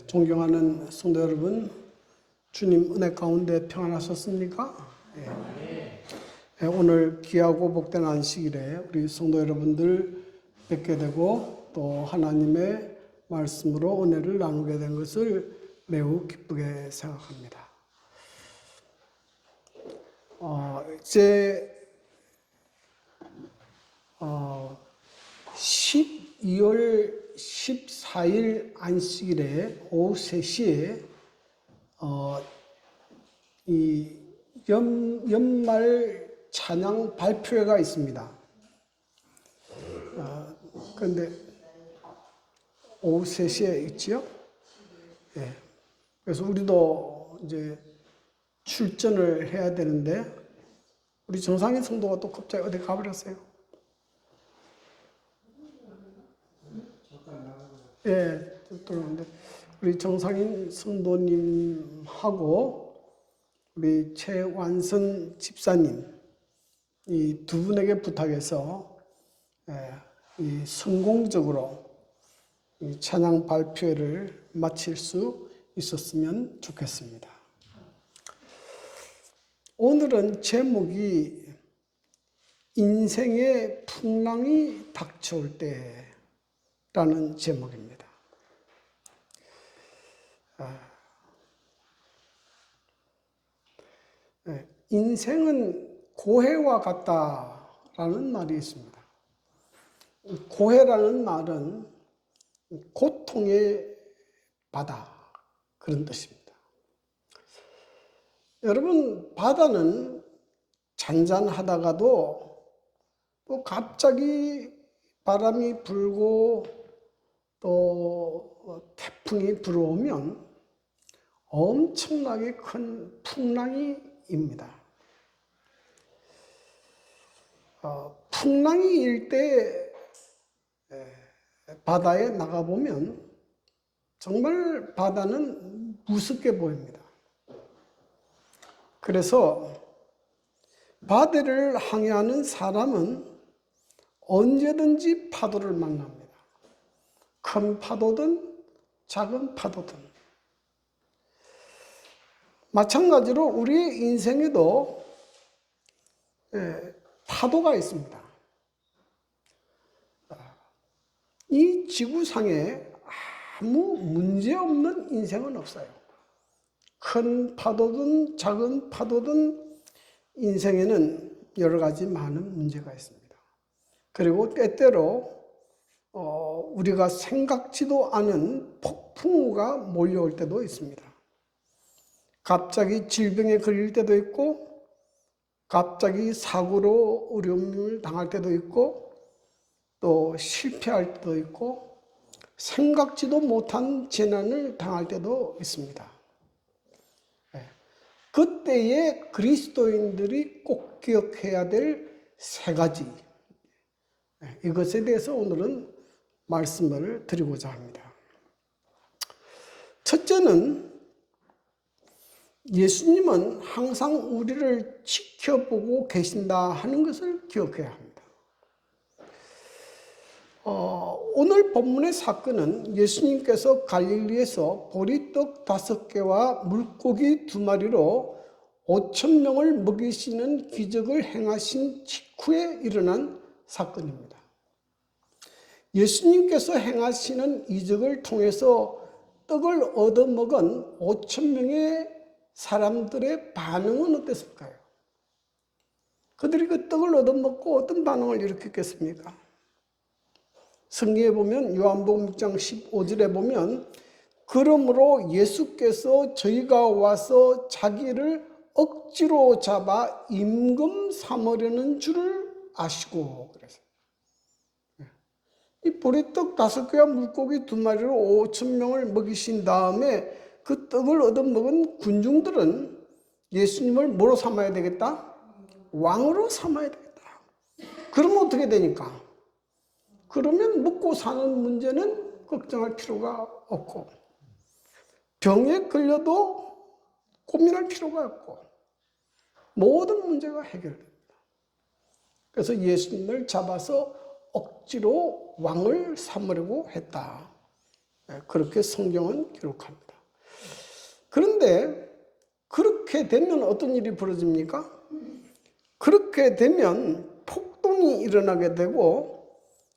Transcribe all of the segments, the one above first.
존경하는 성도 여러분, 주님 은혜 가운데 평안하셨습니까? 오늘 귀하고 복된 안식일에 우리 성도 여러분들 뵙게 되고 또 하나님의 말씀으로 은혜를 나누게 된 것을 매우 기쁘게 생각합니다. 이제 12월 14일 안식일에 오후 3시에 이 연말 찬양 발표회가 있습니다. 그런데 오후 3시에 있지요? 예. 그래서 우리도 이제 출전을 해야 되는데 우리 정상인 성도가 또 갑자기 어디 가버렸어요. 예, 들어오는데 우리 정상인 성도님하고 우리 최완선 집사님 이 두 분에게 부탁해서 이 성공적으로 이 찬양 발표회를 마칠 수 있었으면 좋겠습니다. 오늘은 제목이 인생의 풍랑이 닥쳐올 때라는 제목입니다. 인생은 고해와 같다라는 말이 있습니다. 고해라는 말은 고통의 바다, 그런 뜻입니다. 여러분, 바다는 잔잔하다가도 또 갑자기 바람이 불고 또 태풍이 불어오면 엄청나게 큰 풍랑이 입니다. 풍랑이 일 때 바다에 나가보면 정말 바다는 무섭게 보입니다. 그래서 바다를 항해하는 사람은 언제든지 파도를 만납니다. 큰 파도든 작은 파도든. 마찬가지로 우리의 인생에도 파도가 있습니다. 이 지구상에 아무 문제 없는 인생은 없어요. 큰 파도든 작은 파도든 인생에는 여러 가지 많은 문제가 있습니다. 그리고 때때로 우리가 생각지도 않은 폭풍우가 몰려올 때도 있습니다. 갑자기 질병에 걸릴 때도 있고 갑자기 사고로 어려움을 당할 때도 있고 또 실패할 때도 있고 생각지도 못한 재난을 당할 때도 있습니다. 그때에 그리스도인들이 꼭 기억해야 될 세 가지, 이것에 대해서 오늘은 말씀을 드리고자 합니다. 첫째는 예수님은 항상 우리를 지켜보고 계신다 하는 것을 기억해야 합니다. 오늘 본문의 사건은 예수님께서 갈릴리에서 보리떡 5개와 물고기 2마리로 5,000명을 먹이시는 기적을 행하신 직후에 일어난 사건입니다. 예수님께서 행하시는 이적을 통해서 떡을 얻어먹은 5,000명의 사람들의 반응은 어땠을까요? 그들이 그 떡을 얻어먹고 어떤 반응을 일으켰겠습니까? 성경에 보면 요한복음 6장 15절에 보면 그러므로 예수께서 저희가 와서 자기를 억지로 잡아 임금 삼으려는 줄을 아시고 그래서 이 보리떡 5개와 물고기 2마리로 5,000명을 먹이신 다음에 그 떡을 얻어먹은 군중들은 예수님을 뭐로 삼아야 되겠다? 왕으로 삼아야 되겠다. 그러면 어떻게 되니까? 그러면 먹고 사는 문제는 걱정할 필요가 없고 병에 걸려도 고민할 필요가 없고 모든 문제가 해결됩니다. 그래서 예수님을 잡아서 억지로 왕을 삼으려고 했다. 그렇게 성경은 기록합니다. 그런데 그렇게 되면 어떤 일이 벌어집니까? 그렇게 되면 폭동이 일어나게 되고,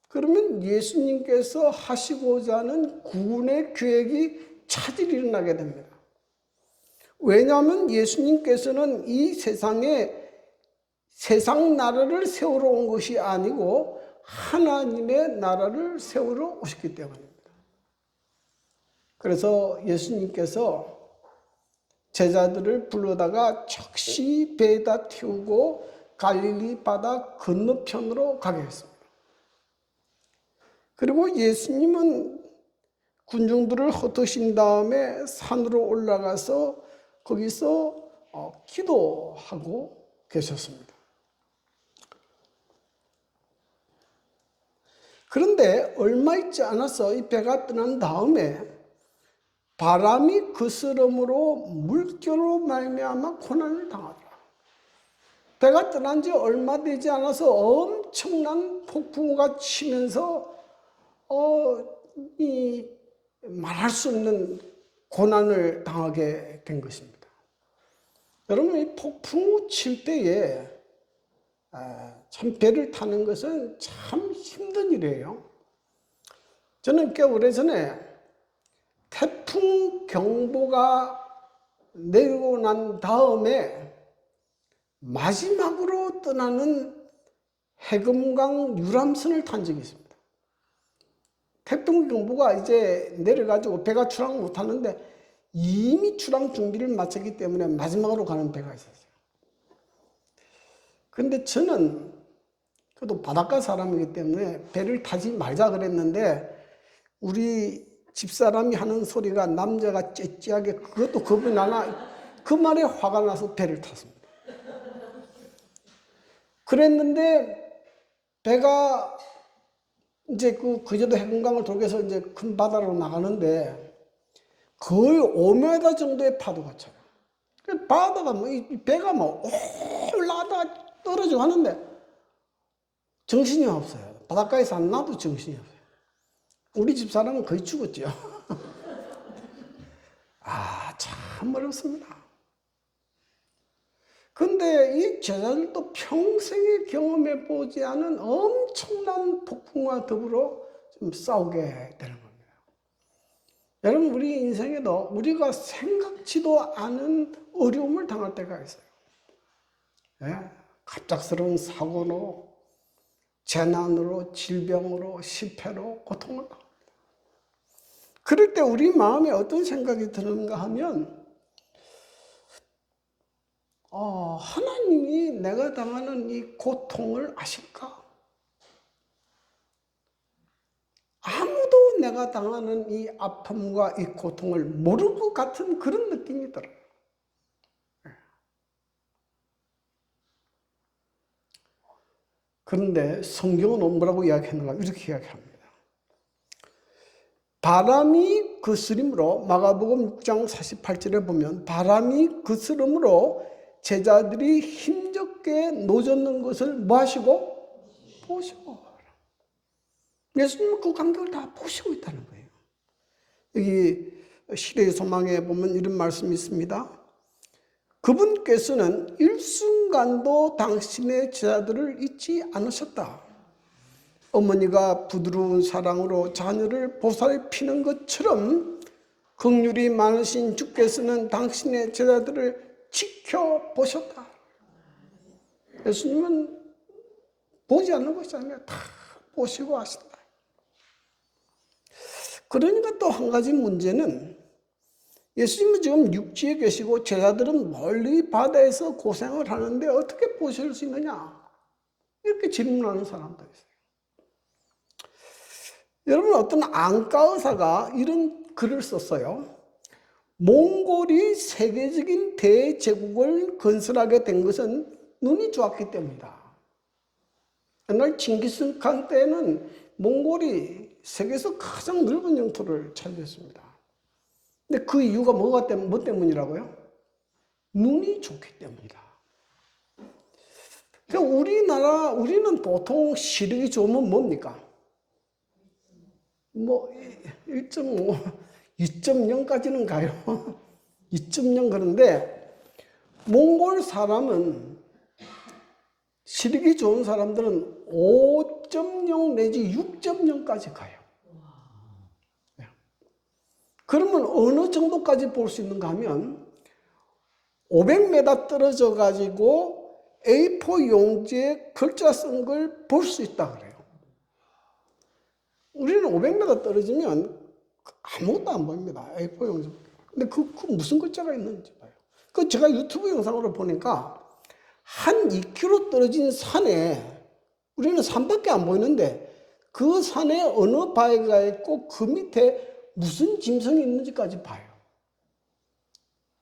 그러면 예수님께서 하시고자 하는 구원의 계획이 차질이 일어나게 됩니다. 왜냐하면 예수님께서는 이 세상에 세상 나라를 세우러 온 것이 아니고 하나님의 나라를 세우러 오셨기 때문입니다. 그래서 예수님께서 제자들을 불러다가 즉시 배에다 태우고 갈릴리 바다 건너편으로 가게 했습니다. 그리고 예수님은 군중들을 흩으신 다음에 산으로 올라가서 거기서 기도하고 계셨습니다. 그런데 얼마 있지 않아서 이 배가 떠난 다음에 바람이 그스름으로 물결로 말미암아 고난을 당하더라. 배가 떠난 지 얼마 되지 않아서 엄청난 폭풍우가 치면서 말할 수 없는 고난을 당하게 된 것입니다. 여러분, 이 폭풍우 칠 때에 참 배를 타는 것은 참 힘든 일이에요. 저는 꽤 오래전에 태풍 경보가 내리고 난 다음에 마지막으로 떠나는 해금강 유람선을 탄 적이 있습니다. 태풍 경보가 이제 내려가지고 배가 출항 못하는데 이미 출항 준비를 마쳤기 때문에 마지막으로 가는 배가 있었어요. 근데 저는 그래도 바닷가 사람이기 때문에 배를 타지 말자 그랬는데 우리 집사람이 하는 소리가 남자가 째째하게 그것도 겁이 나나 그 말에 화가 나서 배를 탔습니다. 그랬는데 배가 이제 그제도 해금강을 돌게서 이제 큰 바다로 나가는데 거의 5m 정도의 파도가 쳐요. 바다가 이 배가 올라가다가 떨어지고 하는데 정신이 없어요. 바닷가에서 안 놔도 정신이 없어요. 우리 집사람은 거의 죽었죠. 참 어렵습니다. 근데 이 제자들도 평생에 경험해 보지 않은 엄청난 폭풍과 더불어 좀 싸우게 되는 겁니다. 여러분, 우리 인생에도 우리가 생각지도 않은 어려움을 당할 때가 있어요. 갑작스러운 사고로, 재난으로, 질병으로, 실패로 고통을 당합니다. 그럴 때 우리 마음에 어떤 생각이 드는가 하면 하나님이 내가 당하는 이 고통을 아실까? 아무도 내가 당하는 이 아픔과 이 고통을 모를 것 같은 그런 느낌이 들어요. 그런데 성경은 뭐라고 이야기하는가? 이렇게 이야기합니다. 바람이 그스림으로, 마가복음 6장 48절에 보면 바람이 그스름으로 제자들이 힘겹게 노젓는 것을 뭐 하시고? 보시고. 예수님은 그 광경을 다 보시고 있다는 거예요. 여기 시대의 소망에 보면 이런 말씀이 있습니다. 그분께서는 일순간도 당신의 제자들을 잊지 않으셨다. 어머니가 부드러운 사랑으로 자녀를 보살피는 것처럼 긍휼이 많으신 주께서는 당신의 제자들을 지켜보셨다. 예수님은 보지 않는 것이 아니라 다 보시고 하신다. 그러니까 또 한 가지 문제는 예수님은 지금 육지에 계시고 제자들은 멀리 바다에서 고생을 하는데 어떻게 보실 수 있느냐? 이렇게 질문하는 사람도 있어요. 여러분, 어떤 안과 의사가 이런 글을 썼어요. 몽골이 세계적인 대제국을 건설하게 된 것은 눈이 좋았기 때문이다. 옛날 징기스칸 때는 몽골이 세계에서 가장 넓은 영토를 차지했습니다. 근데 그 이유가 뭐 때문이라고요? 눈이 좋기 때문이다. 그러니까 우리는 보통 시력이 좋으면 뭡니까? 1.5, 2.0까지는 가요. 2.0 그런데 몽골 사람은 시력이 좋은 사람들은 5.0 내지 6.0까지 가요. 그러면 어느 정도까지 볼 수 있는가 하면 500m 떨어져 가지고 A4 용지에 글자 쓴 걸 볼 수 있다 그래요. 우리는 500m 떨어지면 아무것도 안 보입니다. A4 용지. 근데 그 무슨 글자가 있는지 봐요. 그 제가 유튜브 영상으로 보니까 한 2km 떨어진 산에 우리는 산밖에 안 보이는데 그 산에 어느 바위가 있고 그 밑에 무슨 짐승이 있는지까지 봐요.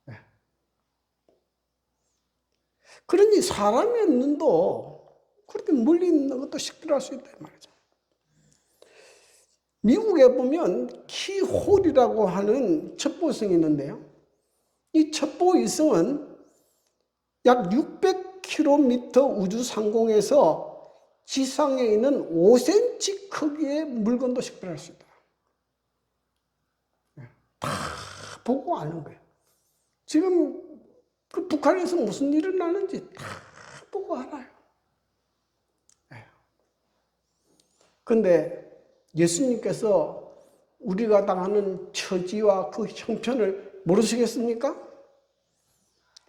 네. 그러니 사람의 눈도 그렇게 멀리 있는 것도 식별할 수 있다 이 말이죠. 미국에 보면 키홀이라고 하는 첩보위성이 있는데요. 이 첩보위성은 약 600km 우주 상공에서 지상에 있는 5cm 크기의 물건도 식별할 수 있다. 다 보고 아는 거예요. 지금 그 북한에서 무슨 일이 나는지 다 보고 알아요. 그런데 예수님께서 우리가 당하는 처지와 그 형편을 모르시겠습니까?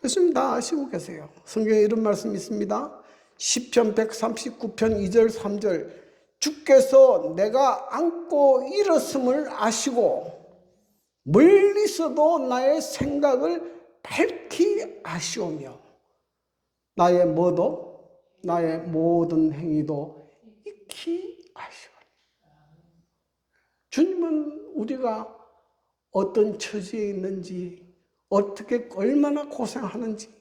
예수님 다 아시고 계세요. 성경에 이런 말씀이 있습니다. 시편 139편 2절 3절 주께서 내가 안고 일었음을 아시고 멀리서도 나의 생각을 밝히 아시오며 나의 뭐도 나의 모든 행위도 익히 아시오니. 주님은 우리가 어떤 처지에 있는지 어떻게 얼마나 고생하는지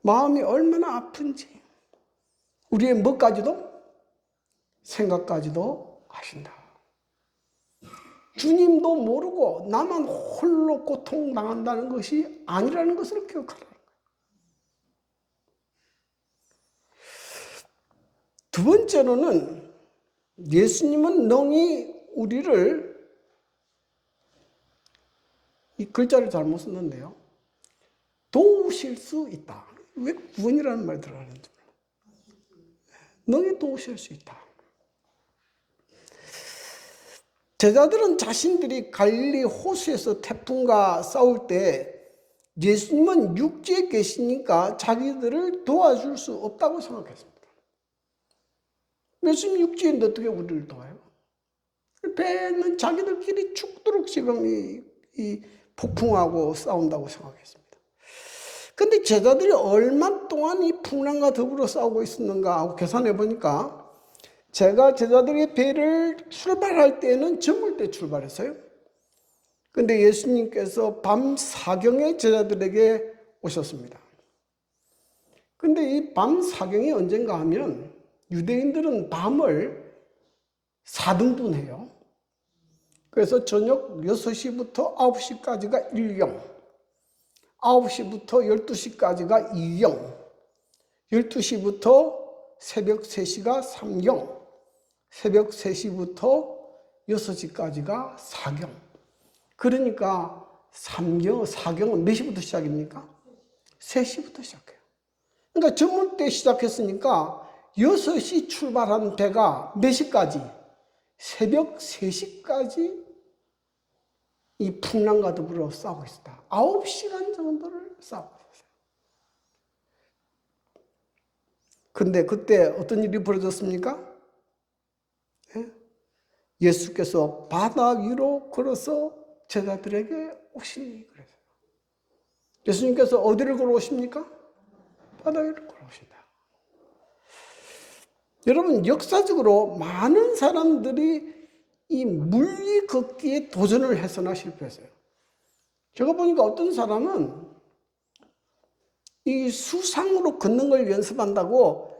마음이 얼마나 아픈지 우리의 뭐까지도 생각까지도 아신다. 주님도 모르고 나만 홀로 고통당한다는 것이 아니라는 것을 기억하라는 거예요. 두 번째로는 예수님은 능히 우리를 이 글자를 잘못 썼는데요. 도우실 수 있다. 왜 구원이라는 말 들어가는지 몰라요. 능히 도우실 수 있다. 제자들은 자신들이 갈릴리 호수에서 태풍과 싸울 때 예수님은 육지에 계시니까 자기들을 도와줄 수 없다고 생각했습니다. 예수님 육지에 있는데 어떻게 우리를 도와요? 배는 자기들끼리 죽도록 지금 이 폭풍하고 싸운다고 생각했습니다. 근데 제자들이 얼마 동안 이 풍랑과 더불어 싸우고 있었는가 하고 계산해 보니까 제가 제자들의 배를 출발할 때는 저물 때 출발했어요. 근데 예수님께서 밤 사경에 제자들에게 오셨습니다. 근데 이 밤 사경이 언젠가 하면 유대인들은 밤을 4등분해요. 그래서 저녁 6시부터 9시까지가 1경, 9시부터 12시까지가 2경, 12시부터 새벽 3시가 3경, 새벽 3시부터 6시까지가 4경. 그러니까 3경, 4경은 몇 시부터 시작입니까? 3시부터 시작해요. 그러니까 저물 때 시작했으니까 6시 출발한 배가 몇 시까지? 새벽 3시까지 이 풍랑과 더불어 싸우고 있었다. 9시간 정도를 싸우고 있었어요. 근데 그때 어떤 일이 벌어졌습니까? 예수께서 바다 위로 걸어서 제자들에게 오시니 그랬어요. 예수님께서 어디를 걸어오십니까? 바다 위로 걸어오신다. 여러분 역사적으로 많은 사람들이 이 물리 걷기에 도전을 해서나 실패했어요. 제가 보니까 어떤 사람은 이 수상으로 걷는 걸 연습한다고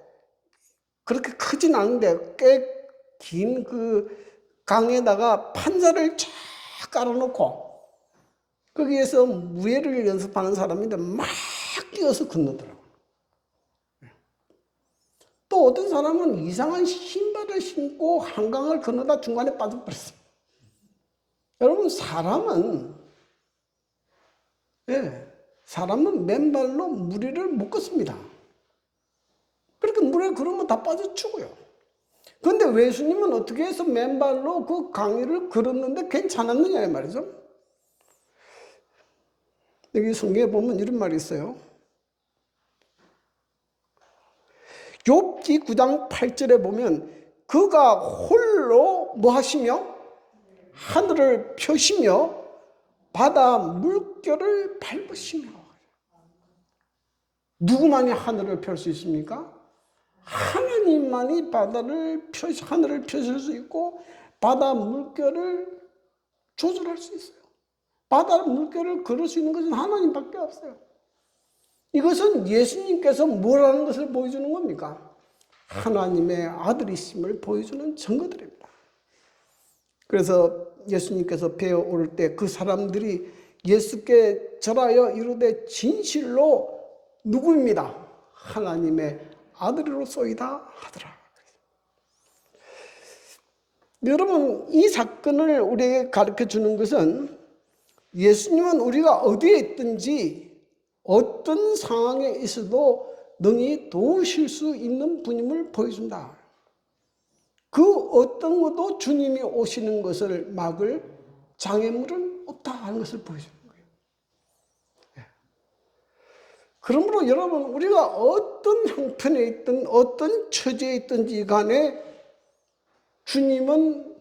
그렇게 크진 않은데 꽤 긴 그 강에다가 판자를 쫙 깔아놓고 거기에서 무예를 연습하는 사람인데 막 뛰어서 건너더라고요. 또 어떤 사람은 이상한 신발을 신고 한강을 건너다 중간에 빠져버렸어요. 여러분, 사람은 맨발로 물 위를 못 걷습니다. 그렇게 물에 걸으면 다 빠져 죽어요. 그런데 예수님은 어떻게 해서 맨발로 그 강을 걸었는데 괜찮았느냐 이 말이죠. 여기 성경에 보면 이런 말이 있어요. 욥기 9장 8절에 보면 그가 홀로 뭐 하시며 하늘을 펴시며 바다 물결을 밟으시며. 누구만이 하늘을 펼 수 있습니까? 하나님만이 하늘을 펴실 수 있고 바다 물결을 조절할 수 있어요. 바다 물결을 걸을 수 있는 것은 하나님밖에 없어요. 이것은 예수님께서 뭐라는 것을 보여주는 겁니까? 하나님의 아들이심을 보여주는 증거들입니다. 그래서 예수님께서 배에 오를 때 그 사람들이 예수께 절하여 이르되 진실로 누구입니다? 하나님의 아들이로소이다 하더라. 여러분, 이 사건을 우리에게 가르쳐 주는 것은 예수님은 우리가 어디에 있든지 어떤 상황에 있어도 능히 도우실 수 있는 분임을 보여준다. 그 어떤 것도 주님이 오시는 것을 막을 장애물은 없다 하는 것을 보여주는 거예요. 그러므로 여러분, 우리가 어떤 형편에 있든 어떤 처지에 있든지 간에 주님은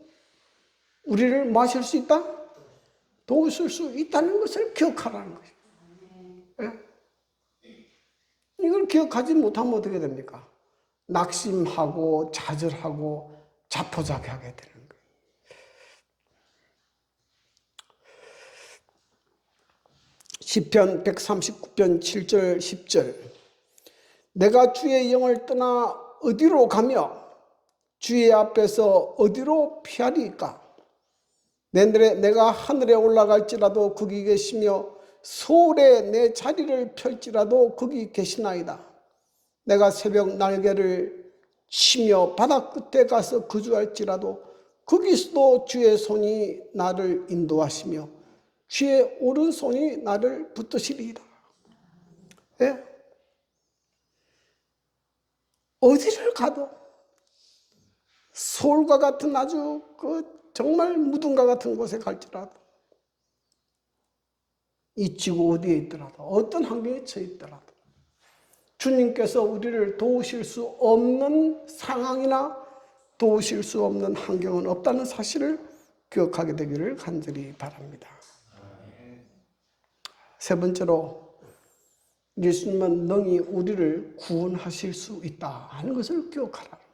우리를 마실 수 있다? 도우실 수 있다는 것을 기억하라는 거예요. 이걸 기억하지 못하면 어떻게 됩니까? 낙심하고 좌절하고 자포자기하게 되는 거예요. 시편 139편 7절 10절 내가 주의 영을 떠나 어디로 가며 주의 앞에서 어디로 피하리까? 내가 하늘에 올라갈지라도 거기 계시며 서울에 내 자리를 펼지라도 거기 계시나이다. 내가 새벽 날개를 치며 바다 끝에 가서 거주할지라도 거기서도 주의 손이 나를 인도하시며 주의 오른손이 나를 붙드시리이다. 예? 어디를 가도 서울과 같은 아주 정말 무덤과 같은 곳에 갈지라도 이 지구 어디에 있더라도 어떤 환경에 처해 있더라도 주님께서 우리를 도우실 수 없는 상황이나 도우실 수 없는 환경은 없다는 사실을 기억하게 되기를 간절히 바랍니다. 세 번째로 예수님은 능히 우리를 구원하실 수 있다 하는 것을 기억하라는 거예요.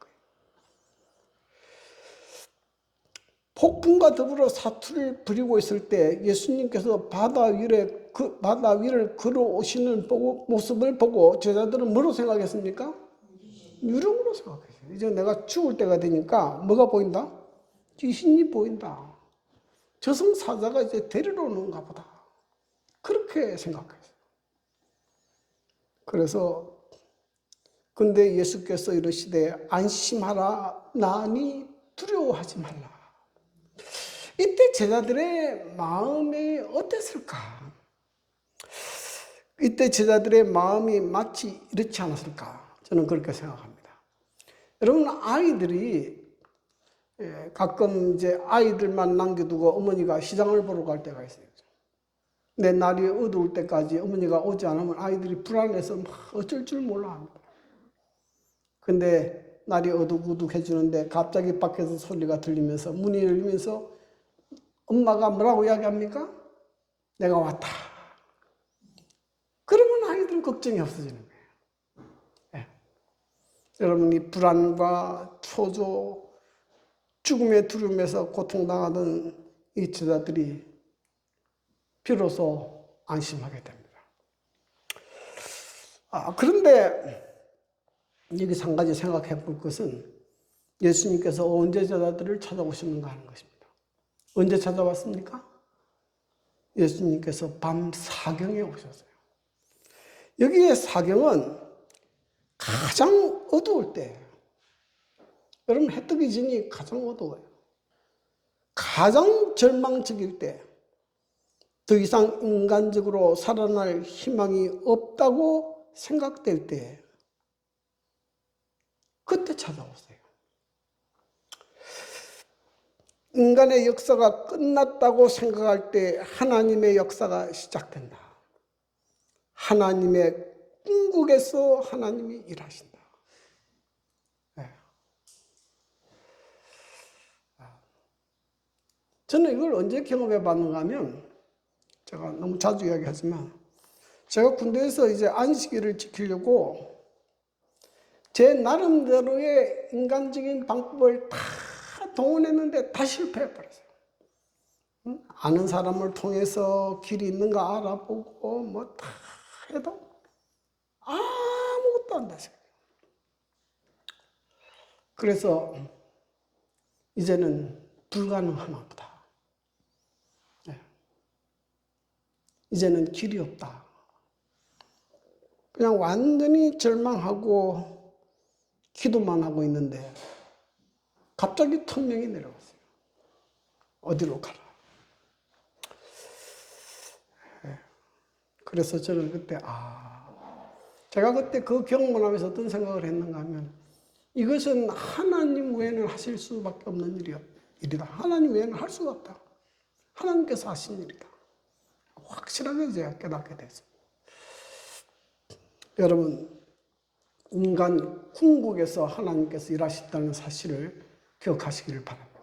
폭풍과 더불어 사투를 부리고 있을 때 예수님께서 바다 위를 걸어오시는 모습을 보고 제자들은 뭐로 생각했습니까? 유령으로 생각했어요. 이제 내가 죽을 때가 되니까 뭐가 보인다? 귀신이 보인다. 저승사자가 이제 데리러 오는가 보다. 그렇게 생각했어요. 그래서 근데 예수께서 이르시되 안심하라 나니 두려워하지 말라. 이때 제자들의 마음이 어땠을까? 이때 제자들의 마음이 마치 이렇지 않았을까? 저는 그렇게 생각합니다. 여러분, 아이들이 가끔 이제 아이들만 남겨두고 어머니가 시장을 보러 갈 때가 있어요. 내 날이 어두울 때까지 어머니가 오지 않으면 아이들이 불안해서 막 어쩔 줄 몰라 합니다. 근데 날이 어둑어둑해지는데 갑자기 밖에서 소리가 들리면서 문이 열리면서 엄마가 뭐라고 이야기합니까? 내가 왔다. 그러면 아이들은 걱정이 없어지는 거예요. 네. 여러분이 불안과 초조, 죽음의 두려움에서 고통당하던 이 제자들이 비로소 안심하게 됩니다. 그런데 여기서 한 가지 생각해 볼 것은 예수님께서 언제 제자들을 찾아오시는가 하는 것입니다. 언제 찾아왔습니까? 예수님께서 밤 사경에 오셨어요. 여기에 사경은 가장 어두울 때예요. 여러분, 해 뜨기 전이 가장 어두워요. 가장 절망적일 때, 더 이상 인간적으로 살아날 희망이 없다고 생각될 때, 그때 찾아오세요. 인간의 역사가 끝났다고 생각할 때 하나님의 역사가 시작된다. 하나님의 궁극에서 하나님이 일하신다. 네. 저는 이걸 언제 경험해 봤는가 하면, 제가 너무 자주 이야기하지만, 제가 군대에서 이제 안식일을 지키려고 제 나름대로의 인간적인 방법을 다 동원했는데 다 실패해버렸어요. 아는 사람을 통해서 길이 있는가 알아보고 뭐 다 해도 아무것도 안 되세요. 그래서 이제는 불가능하나 보다. 네. 이제는 길이 없다. 그냥 완전히 절망하고 기도만 하고 있는데 갑자기 천명이 내려왔어요. 어디로 가라. 그래서 저는 그때 제가 그때 그 경험을 하면서 어떤 생각을 했는가 하면, 이것은 하나님 외에는 하실 수밖에 없는 일이다. 하나님 외에는 할 수가 없다. 하나님께서 하신 일이다. 확실하게 제가 깨닫게 됐습니다. 여러분, 인간 궁극에서 하나님께서 일하셨다는 사실을 기억하시기를 바랍니다.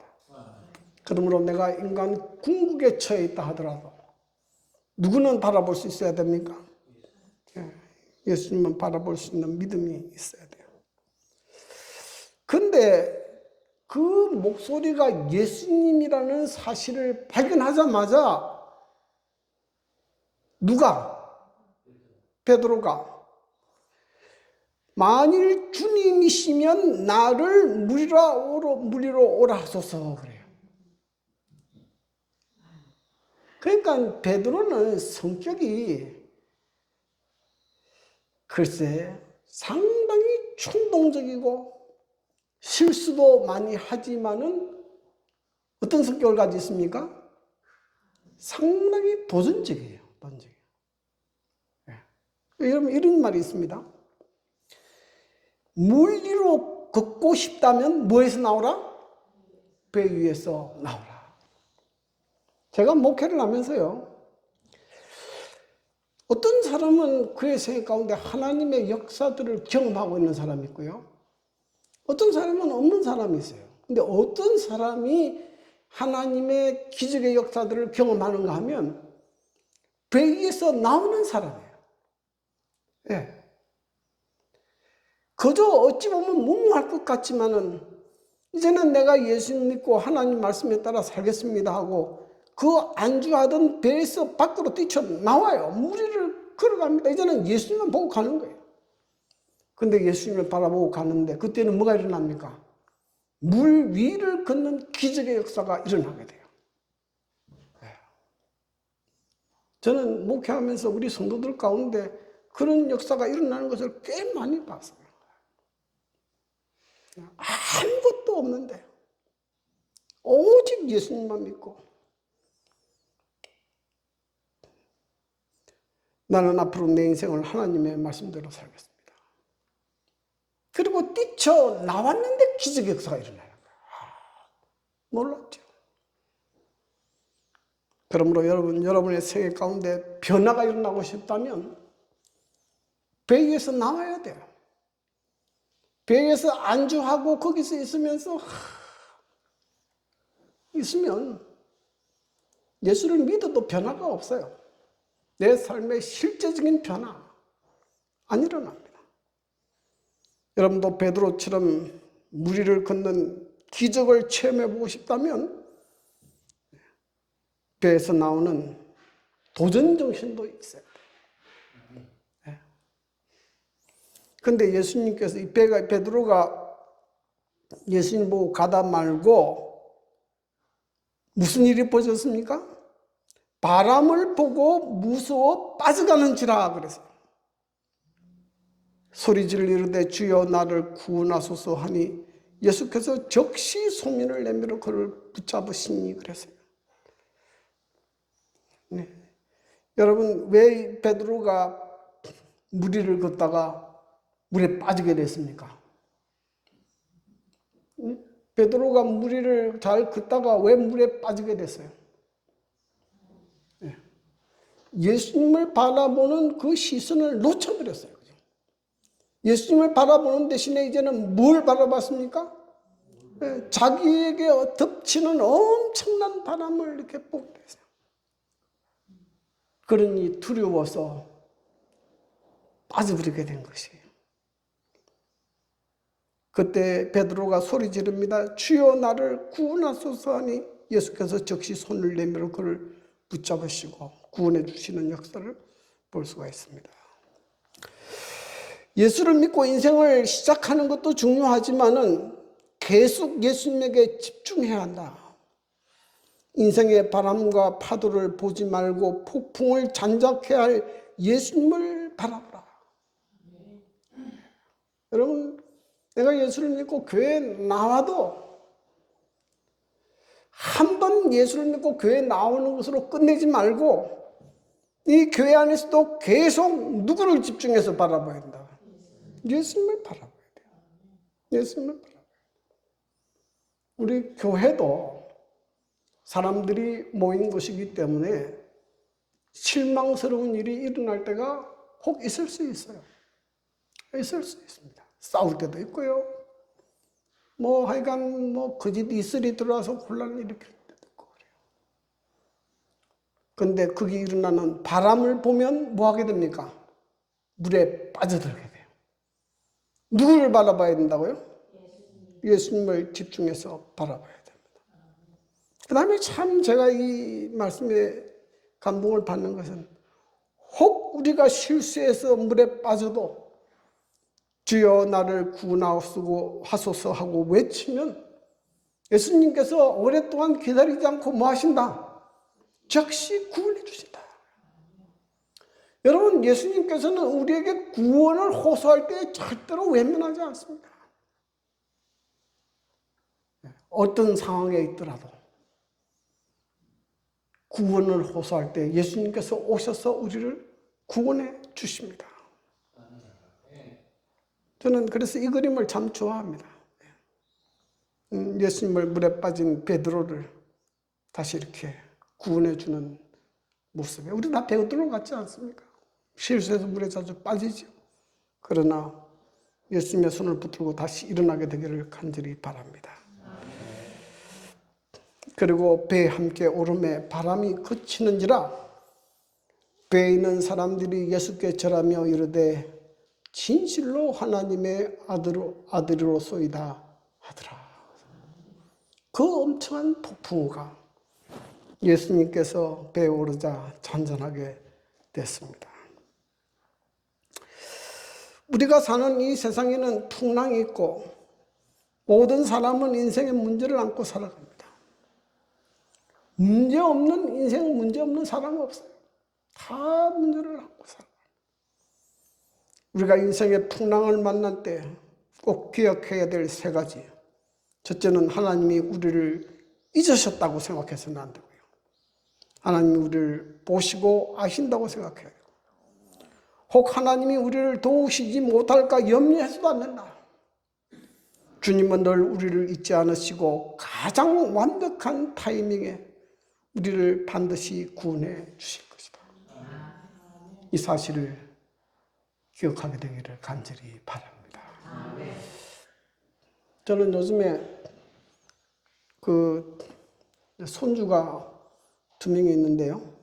그러므로 내가 인간 궁극에 처해 있다 하더라도 누구는 바라볼 수 있어야 됩니까? 예수님만 바라볼 수 있는 믿음이 있어야 돼요. 근데 그 목소리가 예수님이라는 사실을 발견하자마자 누가? 베드로가 만일 주님이시면 나를 무리로 오라 하소서 그래요. 그러니까 베드로는 성격이 글쎄 상당히 충동적이고 실수도 많이 하지만은 어떤 성격을 가지고 있습니까? 상당히 도전적이에요. 도전적이에요. 여러분, 이런 말이 있습니다. 물 위로 걷고 싶다면 뭐에서 나오라? 배 위에서 나오라. 제가 목회를 하면서요, 어떤 사람은 그의 생애 가운데 하나님의 역사들을 경험하고 있는 사람이 있고요, 어떤 사람은 없는 사람이 있어요. 근데 어떤 사람이 하나님의 기적의 역사들을 경험하는가 하면 배 위에서 나오는 사람이에요. 예. 그저 어찌 보면 무모할 것 같지만은 이제는 내가 예수님 믿고 하나님 말씀에 따라 살겠습니다 하고 그 안주하던 배에서 밖으로 뛰쳐나와요. 무리를 걸어갑니다. 이제는 예수님만 보고 가는 거예요. 근데 예수님을 바라보고 가는데 그때는 뭐가 일어납니까? 물 위를 걷는 기적의 역사가 일어나게 돼요. 저는 목회하면서 우리 성도들 가운데 그런 역사가 일어나는 것을 꽤 많이 봤어요. 아무것도 없는데 오직 예수님만 믿고 나는 앞으로 내 인생을 하나님의 말씀대로 살겠습니다. 그리고 뛰쳐나왔는데 기적의 역사가 일어나는 거예요. 놀랍죠. 그러므로 여러분의 생애 가운데 변화가 일어나고 싶다면 배 위에서 나와야 돼요. 배 위에서 안주하고 거기서 있으면 예수를 믿어도 변화가 없어요. 내 삶의 실제적인 변화 안 일어납니다. 여러분도 베드로처럼 무리를 걷는 기적을 체험해보고 싶다면 배에서 나오는 도전정신도 있어요. 근데 예수님께서 베드로가 예수님 보고 가다 말고 무슨 일이 벌어졌습니까? 바람을 보고 무서워 빠져가는지라 그랬어요. 소리질을 이르되 주여 나를 구원하소서 하니 예수께서 즉시 소민을 내밀어 그를 붙잡으시니 그랬어요. 네. 여러분, 왜 베드로가 무리를 걷다가 물에 빠지게 됐습니까? 베드로가 무리를 잘 걷다가 왜 물에 빠지게 됐어요? 예수님을 바라보는 그 시선을 놓쳐버렸어요. 예수님을 바라보는 대신에 이제는 뭘 바라봤습니까? 자기에게 덮치는 엄청난 바람을 이렇게 보게 됐어요. 그러니 두려워서 빠져버리게 된 것이에요. 그때 베드로가 소리 지릅니다. 주여 나를 구원하소서 하니 예수께서 즉시 손을 내밀어 그를 붙잡으시고 구원해 주시는 역사를 볼 수가 있습니다. 예수를 믿고 인생을 시작하는 것도 중요하지만은 계속 예수님에게 집중해야 한다. 인생의 바람과 파도를 보지 말고 폭풍을 잔작해야 할 예수님을 바라보라. 여러분, 내가 예수를 믿고 교회에 나와도 한 번 예수를 믿고 교회에 나오는 것으로 끝내지 말고 이 교회 안에서도 계속 누구를 집중해서 바라봐야 한다. 예수님을 바라봐야 돼요. 예수님을 바라봐야 돼요. 우리 교회도 사람들이 모인 곳이기 때문에 실망스러운 일이 일어날 때가 혹 있을 수 있어요. 있을 수 있습니다. 싸울 때도 있고요. 하여간 거짓 이슬이 들어와서 혼란을 일으킬 때도 있고 그래요. 근데 거기 일어나는 바람을 보면 뭐 하게 됩니까? 물에 빠져들게 돼요. 누구를 바라봐야 된다고요? 예수님을 집중해서 바라봐야 됩니다. 그 다음에 참 제가 이 말씀에 감동을 받는 것은 혹 우리가 실수해서 물에 빠져도 주여 나를 구원하소서 하고 외치면 예수님께서 오랫동안 기다리지 않고 뭐 하신다? 즉시 구원해 주신다. 여러분, 예수님께서는 우리에게 구원을 호소할 때 절대로 외면하지 않습니다. 어떤 상황에 있더라도 구원을 호소할 때 예수님께서 오셔서 우리를 구원해 주십니다. 저는 그래서 이 그림을 참 좋아합니다. 예수님을 물에 빠진 베드로를 다시 이렇게 구원해 주는 모습에 우리 다 베드로 같지 않습니까? 실수해서 물에 자주 빠지죠. 그러나 예수님의 손을 붙들고 다시 일어나게 되기를 간절히 바랍니다. 그리고 배에 함께 오름에 바람이 그치는지라 배에 있는 사람들이 예수께 절하며 이르되 진실로 하나님의 아들이로소이다 하더라. 그 엄청난 폭풍우가 예수님께서 배에 오르자 잔잔하게 됐습니다. 우리가 사는 이 세상에는 풍랑이 있고 모든 사람은 인생의 문제를 안고 살아갑니다. 문제없는 인생, 문제없는 사람은 없어요. 다 문제를 안고 살아갑니다. 우리가 인생의 풍랑을 만날 때 꼭 기억해야 될 세 가지. 첫째는 하나님이 우리를 잊으셨다고 생각해서는 안 되고요. 하나님이 우리를 보시고 아신다고 생각해야 돼요. 혹 하나님이 우리를 도우시지 못할까 염려해서도 안 된다. 주님은 늘 우리를 잊지 않으시고 가장 완벽한 타이밍에 우리를 반드시 구원해 주실 것이다. 이 사실을 기억하게 되기를 간절히 바랍니다. 저는 요즘에 손주가 2명이 있는데요.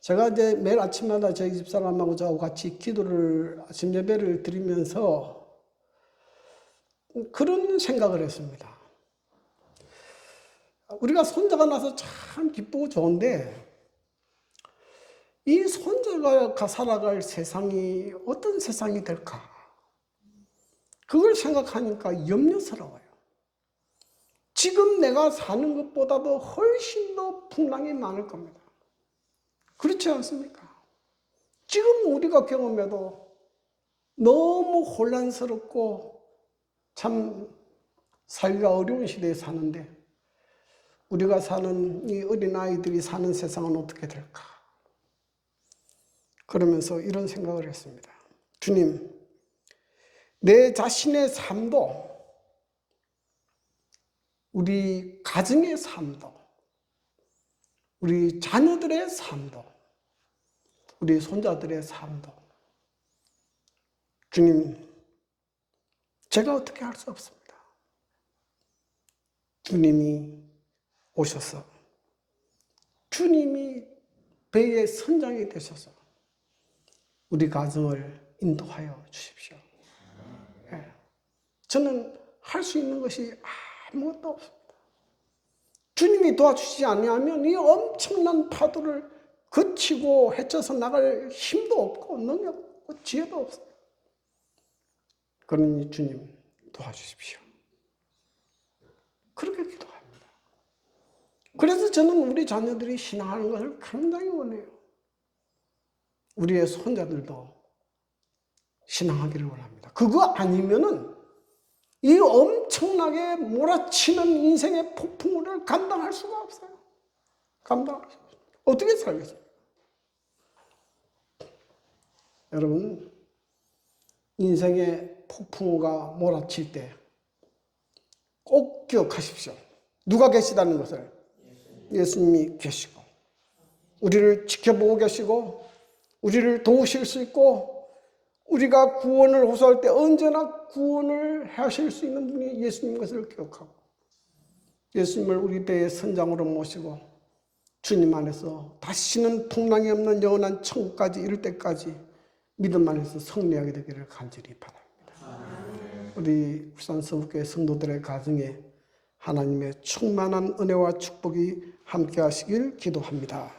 제가 이제 매일 아침마다 저희 집사람하고 저하고 같이 아침 예배를 드리면서 그런 생각을 했습니다. 우리가 손자가 나서 참 기쁘고 좋은데 이 손자가 살아갈 세상이 어떤 세상이 될까? 그걸 생각하니까 염려스러워요. 지금 내가 사는 것보다도 훨씬 더 풍랑이 많을 겁니다. 그렇지 않습니까? 지금 우리가 경험해도 너무 혼란스럽고 참 살기가 어려운 시대에 사는데 우리가 사는 이 어린아이들이 사는 세상은 어떻게 될까? 그러면서 이런 생각을 했습니다. 주님, 내 자신의 삶도, 우리 가정의 삶도, 우리 자녀들의 삶도, 우리 손자들의 삶도, 주님, 제가 어떻게 할 수 없습니다. 주님이 오셔서, 주님이 배의 선장이 되셔서 우리 가정을 인도하여 주십시오. 예. 저는 할 수 있는 것이 아무것도 없습니다. 주님이 도와주시지 아니하면 이 엄청난 파도를 거치고 헤쳐서 나갈 힘도 없고 능력 없고 지혜도 없어요. 그러니 주님 도와주십시오. 그렇게 기도합니다. 그래서 저는 우리 자녀들이 신앙하는 것을 굉장히 원해요. 우리의 손자들도 신앙하기를 원합니다. 그거 아니면은 이 엄청나게 몰아치는 인생의 폭풍우를 감당할 수가 없어요. 감당할 수 없어요. 어떻게 살겠습니까? 여러분, 인생의 폭풍우가 몰아칠 때 꼭 기억하십시오. 누가 계시다는 것을. 예수님이 계시고 우리를 지켜보고 계시고 우리를 도우실 수 있고 우리가 구원을 호소할 때 언제나 구원을 하실 수 있는 분이 예수님 것을 기억하고 예수님을 우리 배의 선장으로 모시고 주님 안에서 다시는 풍랑이 없는 영원한 천국까지 이룰 때까지 믿음 안에서 승리하게 되기를 간절히 바랍니다. 우리 울산 서북교회 성도들의 가정에 하나님의 충만한 은혜와 축복이 함께 하시길 기도합니다.